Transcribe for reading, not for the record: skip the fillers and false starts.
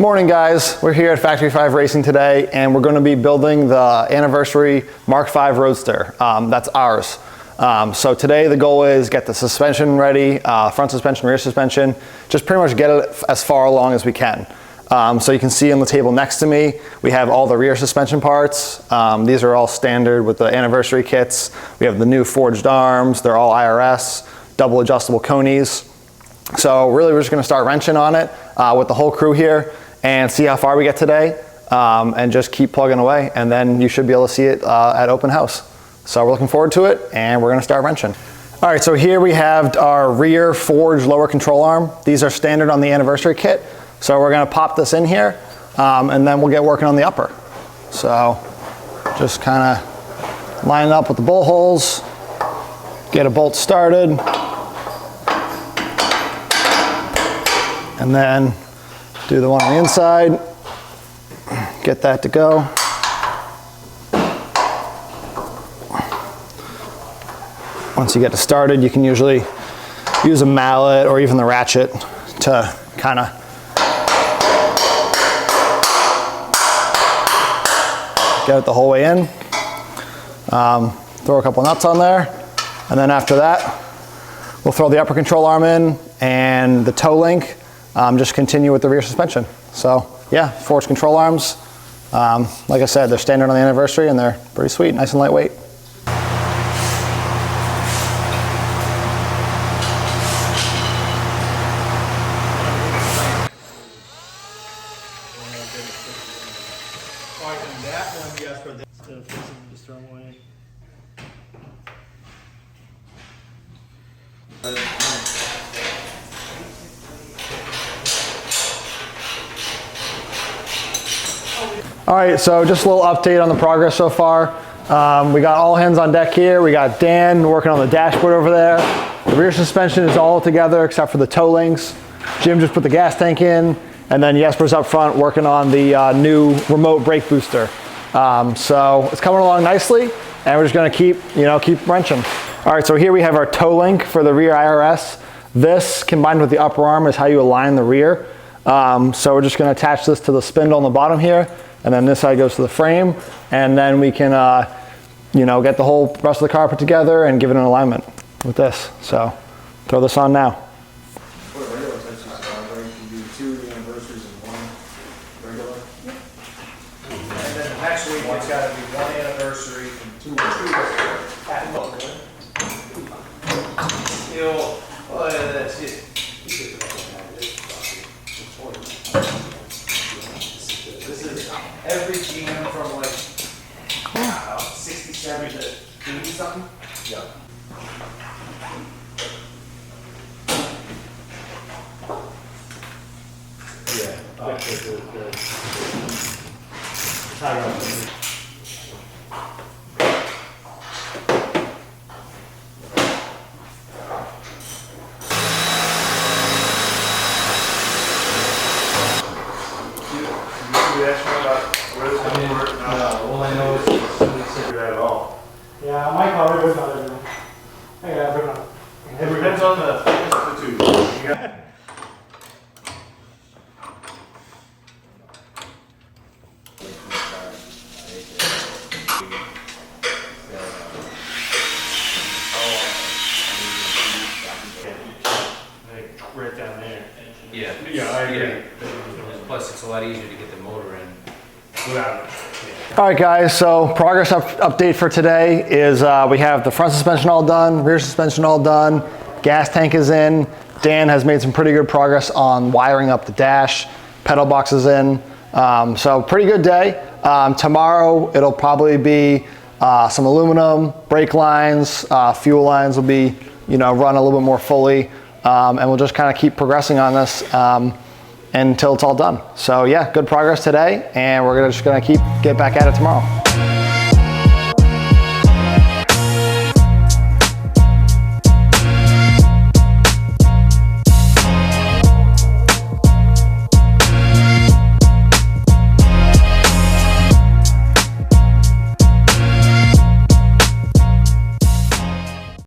Morning guys, we're here at Factory 5 Racing today and we're going to be building the Anniversary Mk5 Roadster. That's ours. So today the goal is get the suspension ready, front suspension, rear suspension, just pretty much get it as far along as we can. So you can see on the table next to me, we have all the rear suspension parts. These are all standard with the Anniversary kits. We have the new forged arms, they're all IRS, double adjustable conies. So really we're just going to start wrenching on it with the whole crew here and see how far we get today and just keep plugging away, and then you should be able to see it at open house. So we're looking forward to it and we're going to start wrenching. All right, so here we have our rear forged lower control arm. These are standard on the Anniversary kit. So we're going to pop this in here and then we'll get working on the upper. So just kind of line it up with the bolt holes, get a bolt started, and then do the one on the inside, get that to go. Once you get it started, you can usually use a mallet or even the ratchet to kind of get it the whole way in. Throw a couple nuts on there, and then after that, we'll throw the upper control arm in and the toe link. Just continue with the rear suspension. So yeah, forged control arms. Like I said, they're standard on the Anniversary and they're pretty sweet, nice and lightweight. All right, so just a little update on the progress so far. We got all hands on deck here. We got Dan working on the dashboard over there. The rear suspension is all together except for the toe links. Jim just put the gas tank in, and then Jesper's up front working on the new remote brake booster. So it's coming along nicely, and we're just gonna keep wrenching. All right, so here we have our toe link for the rear IRS. This combined with the upper arm is how you align the rear. So we're just gonna attach this to the spindle on the bottom here, and then this side goes to the frame, and then we can get the whole rest of the car put together and give it an alignment with this. So throw this on now. For a regular type system, you can do 2 anniversaries and 1 regular. And then next week it's got to be 1 anniversary and 2 at most. That's it. This is every GM from like 67 to 80 something. Yeah. All I know is somebody said that at all. Yeah, my car is not everything. I got everything. It depends on the tube. You got right down there. Yeah. Yeah, I agree. Yeah. Plus, it's a lot easier to get the motor in. Without it. All right guys, so progress update for today is we have the front suspension all done, rear suspension all done, gas tank is in. Dan has made some pretty good progress on wiring up the dash, pedal box is in. So pretty good day. Tomorrow it'll probably be some aluminum, brake lines, fuel lines will be run a little bit more fully, and we'll just kind of keep progressing on this until it's all done. So yeah, good progress today, and we're just gonna get back at it tomorrow.